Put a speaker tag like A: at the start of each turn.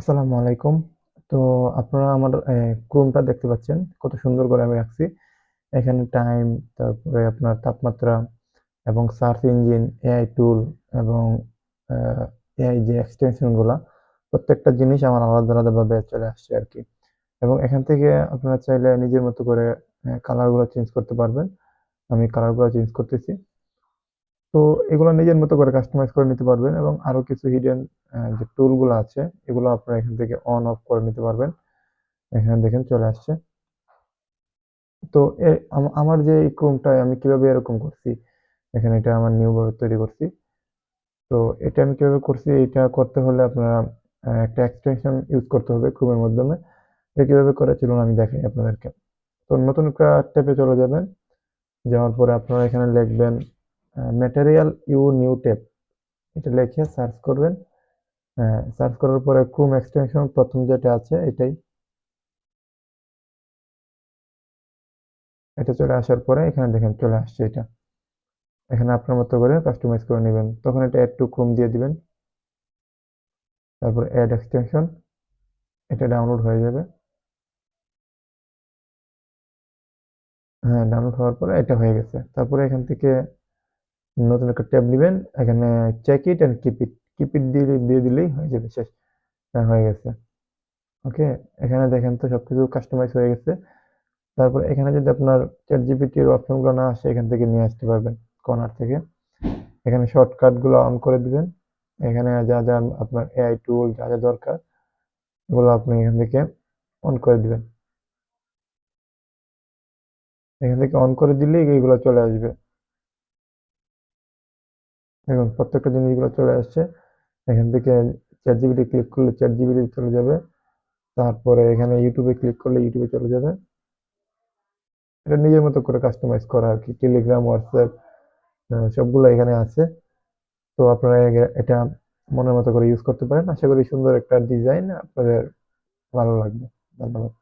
A: আসসালামু আলাইকুম। তো আপনারা আমার ক্রোমটা দেখতে পাচ্ছেন কত সুন্দর করে আমি রাখছি। এখানে টাইম, তারপরে আপনার তাপমাত্রা এবং সার্চ ইঞ্জিন, এআই টুল এবং এআই যে এক্সটেনশন গুলা প্রত্যেকটা জিনিস আমার আলাদা আলাদা ভাবে চলে আসছে আর কি। এবং এখান থেকে আপনারা চাইলে নিজের মতো করে কালার গুলো চেঞ্জ করতে পারবেন। আমি কালার গুলো চেঞ্জ করতেছি। তো এগুলো নিজের মতো করে কাস্টমাইজ করে নিতে পারবেন এবং আরো কিছু হিডেন যে টুল গুলো আছে এগুলো আপনারা এখান থেকে অন অফ করে নিতে পারবেন। এখানে দেখেন চলে আসছে। তো আমার যে এই ক্রোমটায় আমি কিভাবে এরকম করছি, এখানে এটা আমার নিউ ভাবে তৈরি করছি। তো এটা আমি কিভাবে করছি, এটা করতে হলে আপনারা একটা এক্সটেনশন ইউজ করতে হবে ক্রোমের মাধ্যমে। এটা কিভাবে করে চলুন আমি দেখাই আপনাদেরকে। তো নতুন একটা ট্যাবে চলে যাবেন। যাওয়ার পরে আপনারা এখানে লিখবেন ম্যাটেরিয়াল ইউ নিউ ট্যাব, এটা লিখে সার্চ করবেন। সার্চ করার পরে ক্রোম এক্সটেনশন প্রথম যেটা আছে এটাই, এটা চলে আসার পরে এখানে দেখেন চলে আসছে এটা। এখানে আপনার মতো করে কাস্টমাইজ করে নেবেন, তখন এটা অ্যাড টু ক্রোম দিয়ে দিবেন। তারপর অ্যাড এক্সটেনশন, এটা ডাউনলোড হয়ে যাবে। হ্যাঁ, ডাউনলোড হওয়ার পরে এটা হয়ে গেছে। তারপরে এখান থেকে নতুন একটা ট্যাব নেবেন, এখানে check it and keep it, keep it দিয়ে দিয়ে দিলেই হয়ে যাবে, শেষ। হ্যাঁ, হয়ে গেছে। ওকে, এখানে দেখেন তো সবকিছু কাস্টমাইজ হয়ে গেছে। তারপর এখানে যদি আপনার চ্যাট জিপিটির অপশনগুলো না আসে, এখান থেকে নিয়ে আসতে পারবেন কর্নার থেকে। এখানে শর্টকাট গুলো অন করে দিবেন। এখানে যা যা আপনার এআই টুল যা যা দরকার এগুলো আপনি এখান থেকে অন করে দিবেন। এখান থেকে অন করে দিলেই এইগুলো চলে আসবে। দেখুন প্রত্যেকটা জিনিসগুলো চলে আসছে। এখান থেকে চ্যাট জিপিটি ক্লিক করলে চ্যাট জিপিটি চলে যাবে। তারপরে এখানে ইউটিউবে ক্লিক করলে ইউটিউবে চলে যাবে। এটা নিজের মতো করে কাস্টমাইজ করা আর কি। টেলিগ্রাম, হোয়াটসঅ্যাপ সবগুলো এখানে আছে। তো আপনারা এটা মনের মতো করে ইউজ করতে পারেন। আশা করি সুন্দর একটা ডিজাইন আপনাদের ভালো লাগবে। ধন্যবাদ।